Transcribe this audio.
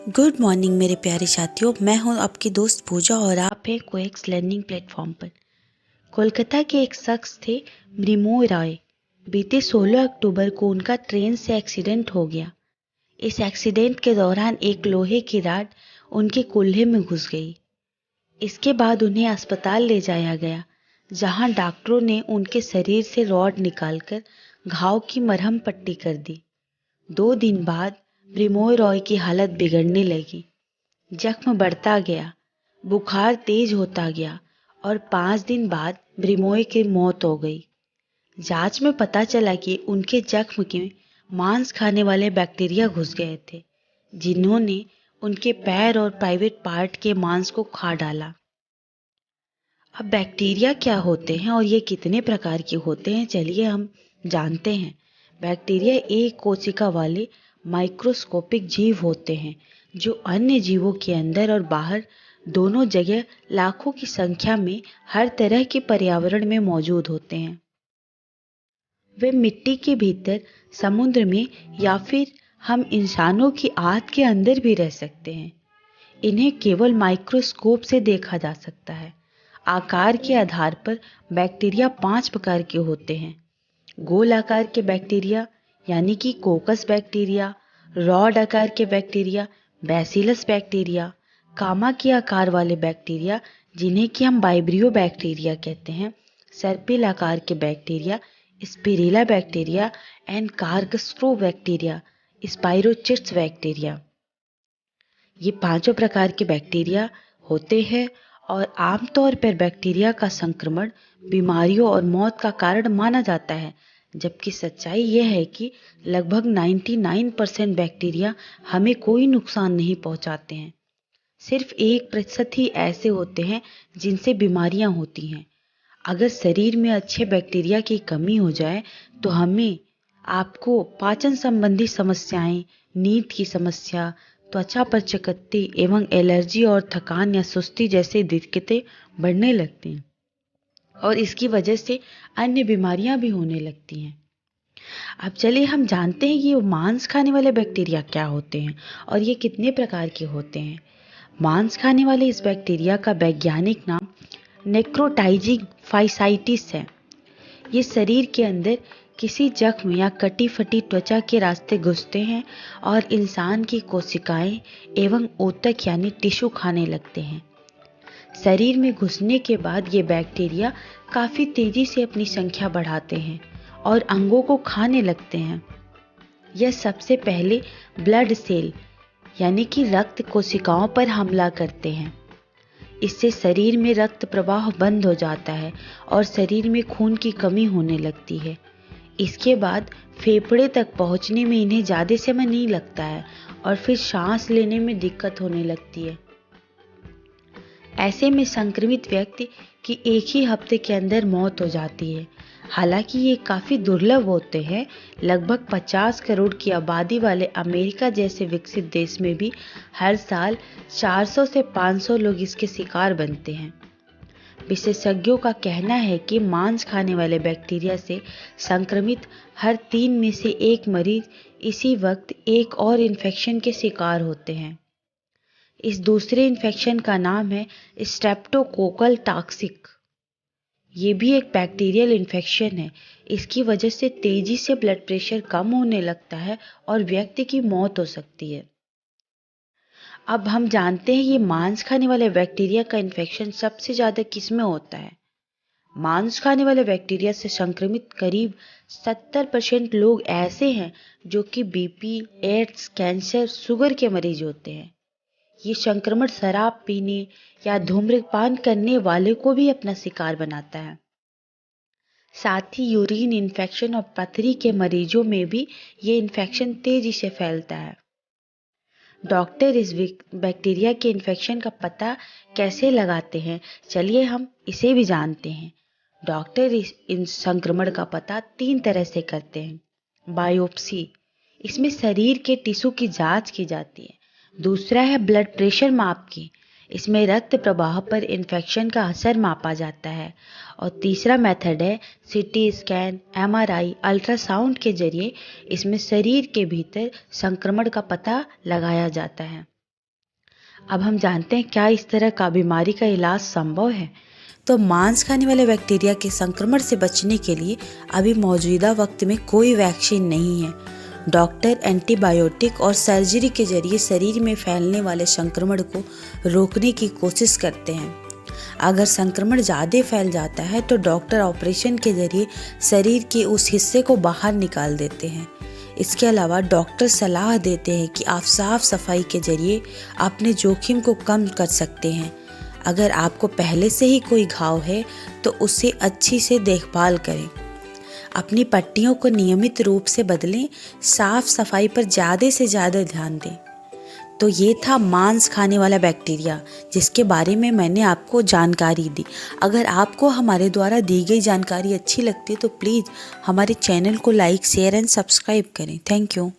Good morning मेरे प्यारे साथियों। मैं हूं आपकी दोस्त पूजा और आप हैं कोएक्स लर्निंग प्लेटफॉर्म पर। कोलकाता के एक शख्स थे मृण्मयी राय। बीते 16 अक्टूबर को उनका ट्रेन से एक्सीडेंट हो गया। इस एक्सीडेंट के दौरान एक लोहे की रॉड उनके कूल्हे में घुस गई। इसके बाद उन्हें अस्पताल ले जाया गया, जहां डॉक्टरों ने उनके शरीर से रॉड निकालकर घाव की मरहम पट्टी कर दी। 2 दिन बाद मृण्मयी रॉय की हालत बिगड़ने लगी। जख्म बढ़ता गया, बुखार तेज होता गया और 5 दिन बाद मृण्मयी की मौत हो गई। जांच में पता चला कि उनके जख्म में मांस खाने वाले बैक्टीरिया घुस गए थे, जिन्होंने उनके पैर और प्राइवेट पार्ट के मांस को खा डाला। अब बैक्टीरिया क्या होते हैं और ये कितने प्रकार के होते हैं, चलिए हम जानते हैं। बैक्टीरिया एक कोशिका वाले माइक्रोस्कोपिक जीव होते हैं जो अन्य जीवों के अंदर और बाहर दोनों जगह लाखों की संख्या में हर तरह के पर्यावरण में मौजूद होते हैं। वे मिट्टी के भीतर, समुद्र में या फिर हम इंसानों की आंत के अंदर भी रह सकते हैं। इन्हें केवल माइक्रोस्कोप से देखा जा सकता है। आकार के आधार पर बैक्टीरिया 5 प्रकार के होते हैं। गोल आकार के बैक्टीरिया यानी कि कोकस बैक्टीरिया, रॉड आकार के बैक्टीरिया बैसिलस बैक्टीरिया, कामा के आकार वाले बैक्टीरिया जिन्हें कि हम वाइब्रियो बैक्टीरिया कहते हैं, सर्पिल आकार के बैक्टीरिया स्पिरिला बैक्टीरिया एंड कार्गस्ट्रो बैक्टीरिया स्पाइरोचिट्स बैक्टीरिया। ये 5 प्रकार के बैक्टीरिया होते हैं और आमतौर पर बैक्टीरिया का संक्रमण बीमारियों और मौत का कारण माना जाता है, जबकि सच्चाई यह है कि लगभग 99% बैक्टीरिया हमें कोई नुकसान नहीं पहुंचाते हैं। सिर्फ 1% ही ऐसे होते हैं जिनसे बीमारियां होती हैं। अगर शरीर में अच्छे बैक्टीरिया की कमी हो जाए तो आपको पाचन संबंधी समस्याएं, नींद की समस्या, त्वचा पर चकत्ती एवं एलर्जी और थकान या सुस्ती जैसी दिक्कतें बढ़ने लगती हैं और इसकी वजह से अन्य बीमारियां भी होने लगती हैं। अब चलिए हम जानते हैं कि ये मांस खाने वाले बैक्टीरिया क्या होते हैं और ये कितने प्रकार के होते हैं। मांस खाने वाले इस बैक्टीरिया का वैज्ञानिक नाम नेक्रोटाइजिंग फाइसाइटिस है। ये शरीर के अंदर किसी जख्म या कटी फटी त्वचा के रास्ते घुसते हैं और इंसान की कोशिकाएं एवं ऊतक यानी टिश्यू खाने लगते हैं। शरीर में घुसने के बाद ये बैक्टीरिया काफी तेजी से अपनी संख्या बढ़ाते हैं और अंगों को खाने लगते हैं। यह सबसे पहले ब्लड सेल यानी कि रक्त कोशिकाओं पर हमला करते हैं। इससे शरीर में रक्त प्रवाह बंद हो जाता है और शरीर में खून की कमी होने लगती है। इसके बाद फेफड़े तक पहुंचने में इन्हें ज़्यादा समय नहीं लगता है और फिर सांस लेने में दिक्कत होने लगती है। ऐसे में संक्रमित व्यक्ति की एक ही हफ्ते के अंदर मौत हो जाती है। हालांकि ये काफ़ी दुर्लभ होते हैं। लगभग 50 करोड़ की आबादी वाले अमेरिका जैसे विकसित देश में भी हर साल 400 से 500 लोग इसके शिकार बनते हैं। विशेषज्ञों का कहना है कि मांस खाने वाले बैक्टीरिया से संक्रमित हर 3 में से 1 मरीज इसी वक्त एक और इन्फेक्शन के शिकार होते हैं। इस दूसरे इन्फेक्शन का नाम है स्ट्रेप्टोकोकल टॉक्सिक। ये भी एक बैक्टीरियल इन्फेक्शन है। इसकी वजह से तेजी से ब्लड प्रेशर कम होने लगता है और व्यक्ति की मौत हो सकती है। अब हम जानते हैं ये मांस खाने वाले बैक्टीरिया का इन्फेक्शन सबसे ज़्यादा किस में होता है। मांस खाने वाले बैक्टीरिया से संक्रमित करीब 70% लोग ऐसे हैं जो कि बीपी, एड्स, कैंसर, शुगर के मरीज होते हैं। ये संक्रमण शराब पीने या धूम्रपान करने वाले को भी अपना शिकार बनाता है। साथ ही यूरिन इन्फेक्शन और पथरी के मरीजों में भी ये इन्फेक्शन तेजी से फैलता है। डॉक्टर इस बैक्टीरिया के इन्फेक्शन का पता कैसे लगाते हैं, चलिए हम इसे भी जानते हैं। डॉक्टर इन संक्रमण का पता 3 तरह से करते हैं। बायोप्सी, इसमें शरीर के टिश्यू की जांच की जाती है। दूसरा है ब्लड प्रेशर माप की, इसमें रक्त प्रवाह पर इन्फेक्शन का असर मापा जाता है। और तीसरा मेथड है सीटी स्कैन, एमआरआई, अल्ट्रासाउंड के जरिए इसमें शरीर के भीतर संक्रमण का पता लगाया जाता है। अब हम जानते हैं क्या इस तरह का बीमारी का इलाज संभव है। तो मांस खाने वाले बैक्टीरिया के संक्रमण से बचने के लिए अभी मौजूदा वक्त में कोई वैक्सीन नहीं है। डॉक्टर एंटीबायोटिक और सर्जरी के जरिए शरीर में फैलने वाले संक्रमण को रोकने की कोशिश करते हैं। अगर संक्रमण ज़्यादा फैल जाता है तो डॉक्टर ऑपरेशन के जरिए शरीर के उस हिस्से को बाहर निकाल देते हैं। इसके अलावा डॉक्टर सलाह देते हैं कि आप साफ सफाई के जरिए अपने जोखिम को कम कर सकते हैं। अगर आपको पहले से ही कोई घाव है तो उसे अच्छी से देखभाल करें। अपनी पट्टियों को नियमित रूप से बदलें, साफ सफाई पर ज़्यादा से ज़्यादा ध्यान दें। तो ये था मांस खाने वाला बैक्टीरिया, जिसके बारे में मैंने आपको जानकारी दी। अगर आपको हमारे द्वारा दी गई जानकारी अच्छी लगती है तो प्लीज़ हमारे चैनल को लाइक, शेयर एंड सब्सक्राइब करें। Thank you.